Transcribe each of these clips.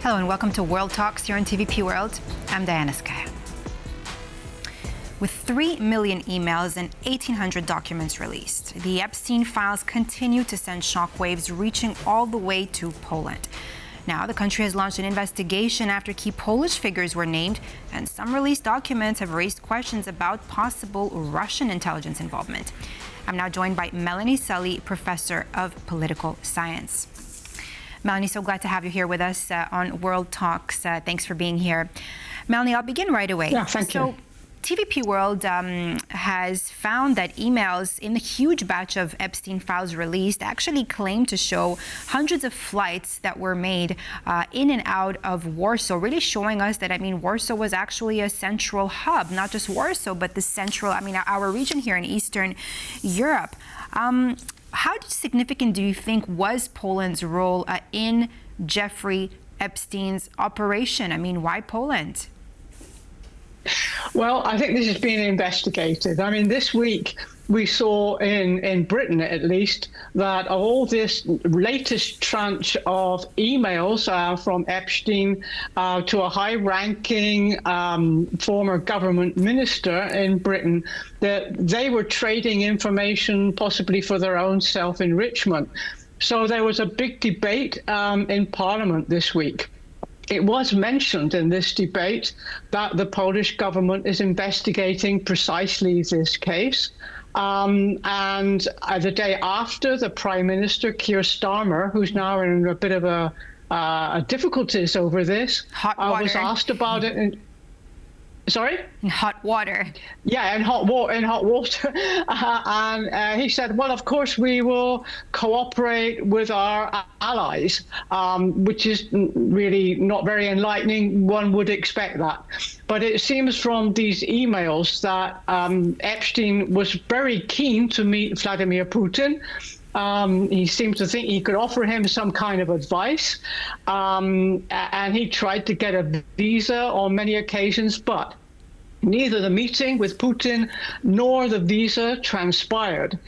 Hello and welcome to World Talks here on TVP World. I'm Diana Skaya. With 3 million emails and 1,800 documents released, the Epstein files continue to send shockwaves reaching all the way to Poland. Now, the country has launched an investigation after key Polish figures were named, and some released documents have raised questions about possible Russian intelligence involvement. I'm now joined by Melanie Sully, professor of political science. Melanie, so glad to have you here with us on World Talks. Thanks for being here. Melanie, I'll begin right away. Yeah, thank you. TVP World has found that emails in the huge batch of Epstein files released actually claim to show hundreds of flights that were made in and out of Warsaw, really showing us that, Warsaw was actually a central hub, not just Warsaw, but the central, our region here in Eastern Europe. How significant do you think was Poland's role in Jeffrey Epstein's operation? Why Poland? Well, I think this is being investigated. This week we saw in Britain, at least, that all this latest tranche of emails from Epstein to a high-ranking former government minister in Britain, that they were trading information possibly for their own self-enrichment. So there was a big debate in Parliament this week. It was mentioned in this debate that the Polish government is investigating precisely this case. And the day after, the Prime Minister, Keir Starmer, who's now in a bit of a difficulties over this, was asked about it. Sorry? In hot water. Yeah, in hot water. And he said, well, of course, we will cooperate with our allies, which is really not very enlightening. One would expect that. But it seems from these emails that Epstein was very keen to meet Vladimir Putin. He seemed to think he could offer him some kind of advice. And he tried to get a visa on many occasions, but neither the meeting with Putin nor the visa transpired.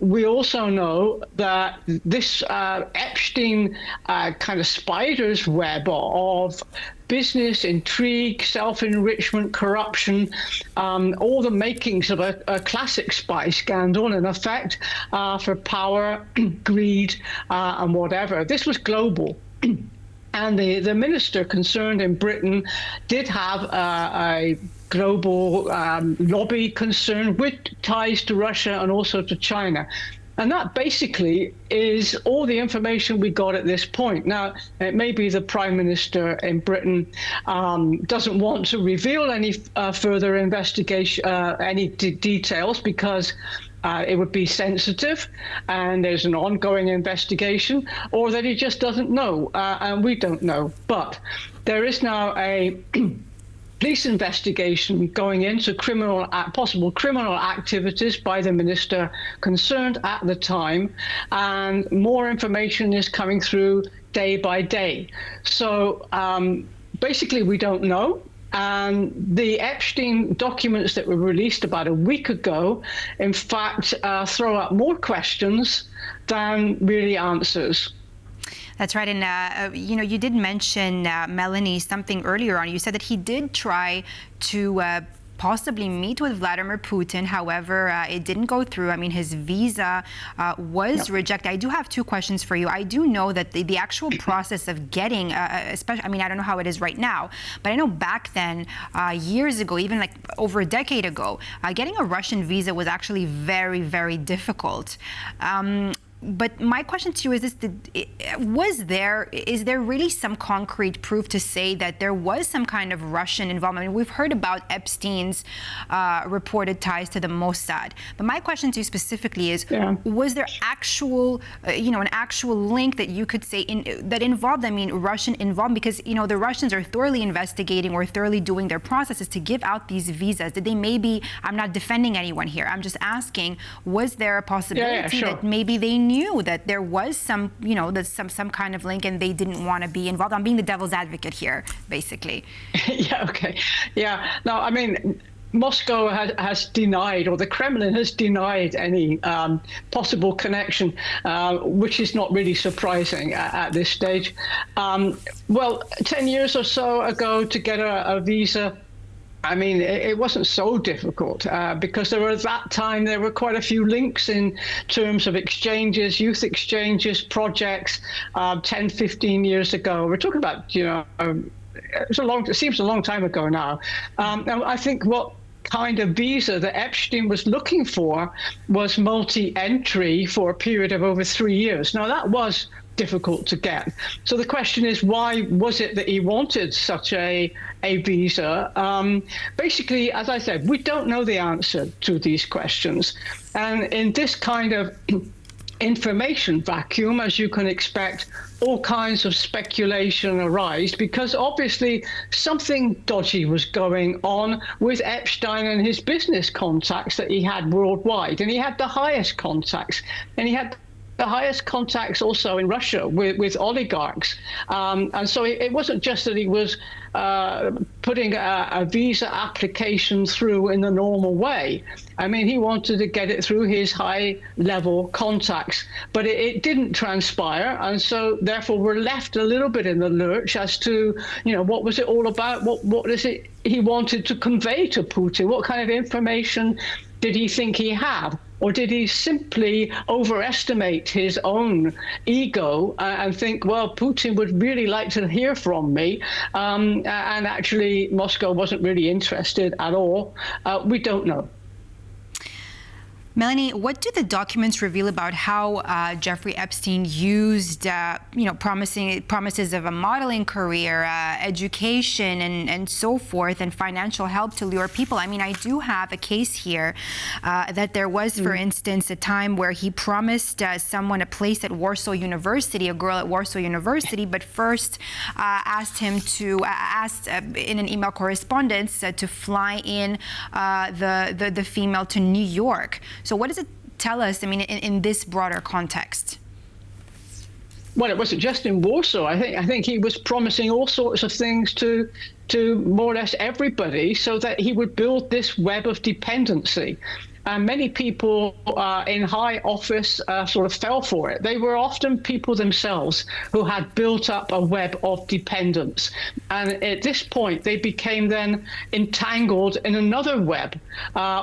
We also know that this Epstein kind of spider's web of business, intrigue, self-enrichment, corruption, all the makings of a classic spy scandal, in effect, for power, greed, and whatever. This was global. And the minister concerned in Britain did have a global lobby concern with ties to Russia and also to China. And that basically is all the information we got at this point. Now, it may be the Prime Minister in Britain doesn't want to reveal any further investigation, any details, because it would be sensitive and there's an ongoing investigation, or that he just doesn't know, and we don't know. But there is now a police investigation going into possible criminal activities by the minister concerned at the time, and more information is coming through day by day. So basically we don't know. And the Epstein documents that were released about a week ago, in fact, throw up more questions than really answers. That's right. And, you did mention, Melanie, something earlier on. You said that he did try to possibly meet with Vladimir Putin. However, it didn't go through. His visa was rejected. I do have two questions for you. I do know that the actual process of getting, especially, I don't know how it is right now, but I know back then, years ago, even like over a decade ago, getting a Russian visa was actually very, very difficult. But my question to you is this: is there really some concrete proof to say that there was some kind of Russian involvement? We've heard about Epstein's reported ties to the Mossad, but my question to you specifically is: was there actual, an actual link that you could say that involved, Russian involvement? Because the Russians are thoroughly investigating or thoroughly doing their processes to give out these visas. Did they maybe? I'm not defending anyone here. I'm just asking: was there a possibility that maybe they knew that there was some, some kind of link and they didn't want to be involved? I'm being the devil's advocate here, basically. No, Moscow has denied, or the Kremlin has denied any possible connection, which is not really surprising at this stage. Well, 10 years or so ago, to get a visa, I mean, it wasn't so difficult because at that time there were quite a few links in terms of exchanges, youth exchanges, projects. 10, 15 years ago, we're talking about, it seems a long time ago now. And I think what kind of visa that Epstein was looking for was multi-entry for a period of over 3 years. Now, that was difficult to get. So the question is, why was it that he wanted such a visa? Basically, as I said, we don't know the answer to these questions. And in this kind of information vacuum, as you can expect, all kinds of speculation arise, because obviously something dodgy was going on with Epstein and his business contacts that he had worldwide. And he had the highest contacts, and he had the highest contacts also in Russia with oligarchs. And so it wasn't just that he was putting a visa application through in the normal way. I mean, he wanted to get it through his high-level contacts, but it didn't transpire. And so therefore, we're left a little bit in the lurch as to, what was it all about? What is it he wanted to convey to Putin? What kind of information did he think he had? Or did he simply overestimate his own ego and think, well, Putin would really like to hear from me, and actually Moscow wasn't really interested at all? We don't know. Melanie, what do the documents reveal about how Jeffrey Epstein used, promises of a modeling career, education, and so forth, and financial help to lure people? I mean, I do have a case here that there was, for instance, a time where he promised someone a place at Warsaw University, a girl at Warsaw University, but first asked him to, in an email correspondence, to fly in the female to New York. So what does it tell us, I mean, in this broader context? Well, it wasn't just in Warsaw. I think he was promising all sorts of things to more or less everybody so that he would build this web of dependency. And many people in high office sort of fell for it. They were often people themselves who had built up a web of dependence. And at this point, they became then entangled in another web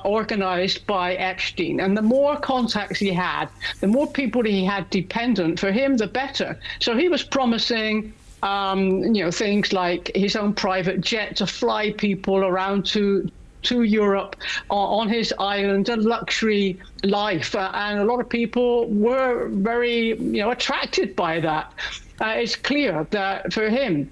organized by Epstein. And the more contacts he had, the more people he had dependent, for him, the better. So he was promising things like his own private jet to fly people around to Europe on his island, a luxury life, and a lot of people were very attracted by that. It's clear that for him,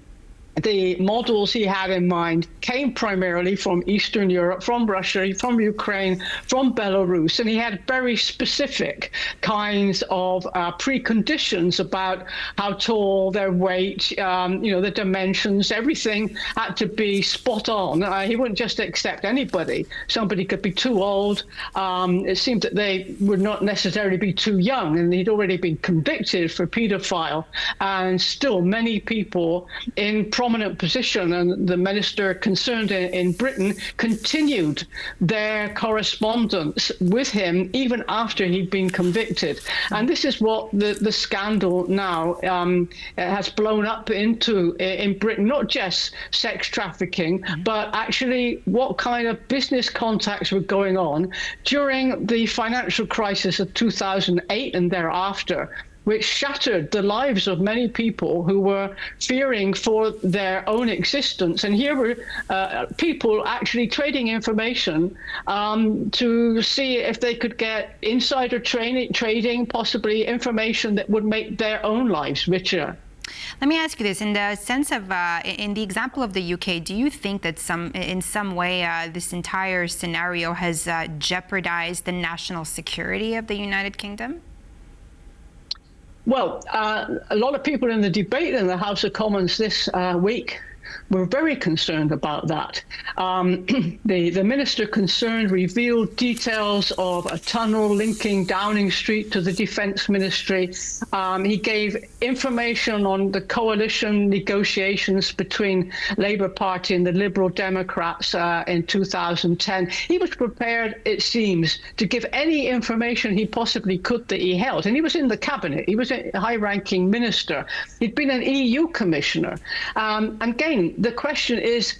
the models he had in mind came primarily from Eastern Europe, from Russia, from Ukraine, from Belarus, and he had very specific kinds of preconditions about how tall, their weight, the dimensions, everything had to be spot on. He wouldn't just accept anybody. Somebody could be too old. It seemed that they would not necessarily be too young, and he'd already been convicted for paedophile. And still, many people in prominent position, and the minister concerned in Britain, continued their correspondence with him even after he'd been convicted. And this is what the scandal now has blown up into in Britain, not just sex trafficking, but actually what kind of business contacts were going on during the financial crisis of 2008 and thereafter, which shattered the lives of many people who were fearing for their own existence. And here were people actually trading information to see if they could get insider trading, possibly information that would make their own lives richer. Let me ask you this: in the sense of, in the example of the UK, do you think that in some way this entire scenario has jeopardized the national security of the United Kingdom? Well, a lot of people in the debate in the House of Commons this week were very concerned about that. The minister concerned revealed details of a tunnel linking Downing Street to the Defence Ministry. He gave information on the coalition negotiations between Labour Party and the Liberal Democrats in 2010. He was prepared, it seems, to give any information he possibly could that he held. And he was in the cabinet. He was a high-ranking minister. He'd been an EU commissioner. And again, the question is,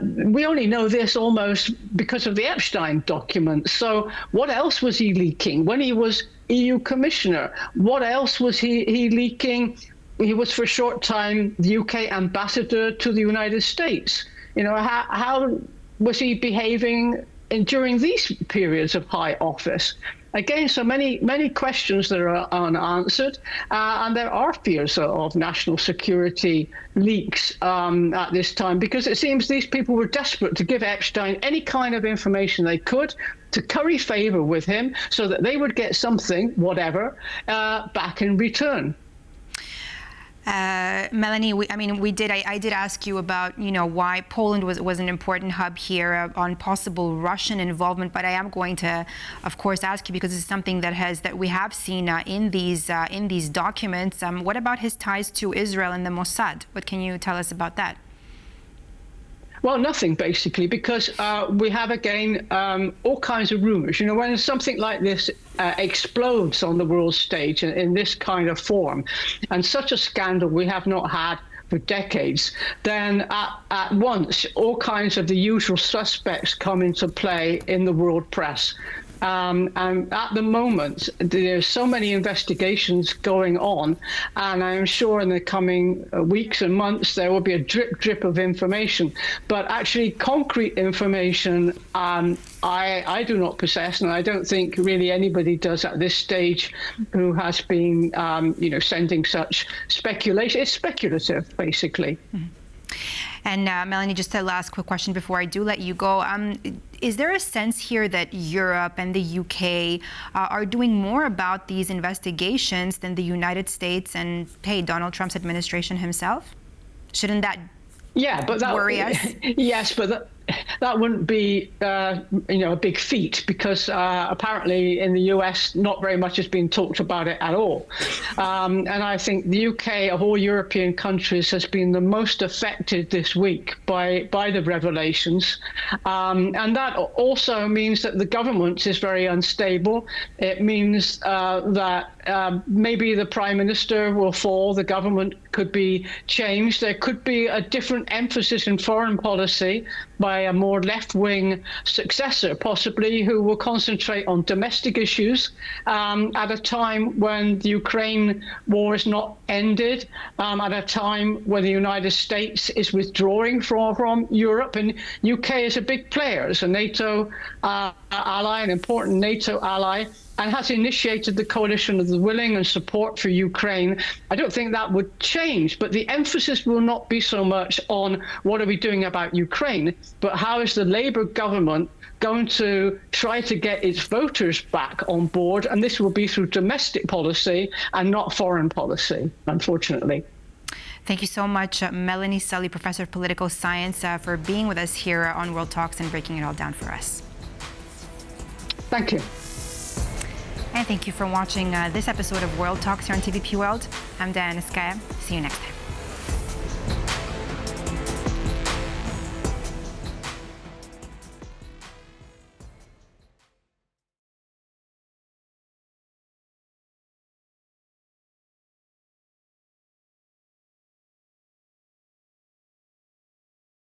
we only know this almost because of the Epstein documents. So what else was he leaking when he was EU commissioner? What else was he leaking? He was for a short time the UK ambassador to the United States. You know, how was he behaving during these periods of high office? Again, so many questions that are unanswered, and there are fears of national security leaks at this time, because it seems these people were desperate to give Epstein any kind of information they could to curry favor with him so that they would get something, whatever, back in return. Melanie, I did ask you about, why Poland was an important hub here on possible Russian involvement, but I am going to, of course, ask you because it's something that we have seen in these documents. What about his ties to Israel and the Mossad? What can you tell us about that? Well, nothing, basically, because we have, again, all kinds of rumors. You know, when something like this explodes on the world stage in this kind of form, and such a scandal we have not had for decades, then at once all kinds of the usual suspects come into play in the world press. And at the moment, there's so many investigations going on, and I'm sure in the coming weeks and months there will be a drip of information. But actually, concrete information, I do not possess, and I don't think really anybody does at this stage who has been, sending such speculation. It's speculative, basically. Mm-hmm. And Melanie, just a last quick question before I do let you go. Is there a sense here that Europe and the UK are doing more about these investigations than the United States and, hey, Donald Trump's administration himself? Shouldn't that worry us? Yes, but that wouldn't be, a big feat, because apparently in the US, not very much has been talked about it at all. And I think the UK, of all European countries, has been the most affected this week by the revelations. And that also means that the government is very unstable. It means that maybe the Prime Minister will fall, the government could be changed. There could be a different emphasis in foreign policy by a more left-wing successor, possibly, who will concentrate on domestic issues at a time when the Ukraine war is not ended, at a time when the United States is withdrawing from Europe, and UK is a big player, it's a NATO ally, an important NATO ally, and has initiated the coalition of the willing and support for Ukraine. I don't think that would change, but the emphasis will not be so much on what are we doing about Ukraine, but how is the Labour government going to try to get its voters back on board, and this will be through domestic policy and not foreign policy, unfortunately. Thank you so much, Melanie Sully, Professor of Political Science, for being with us here on World Talks and breaking it all down for us. Thank you. And thank you for watching this episode of World Talks here on TVP World. I'm Diana Skaya. See you next time.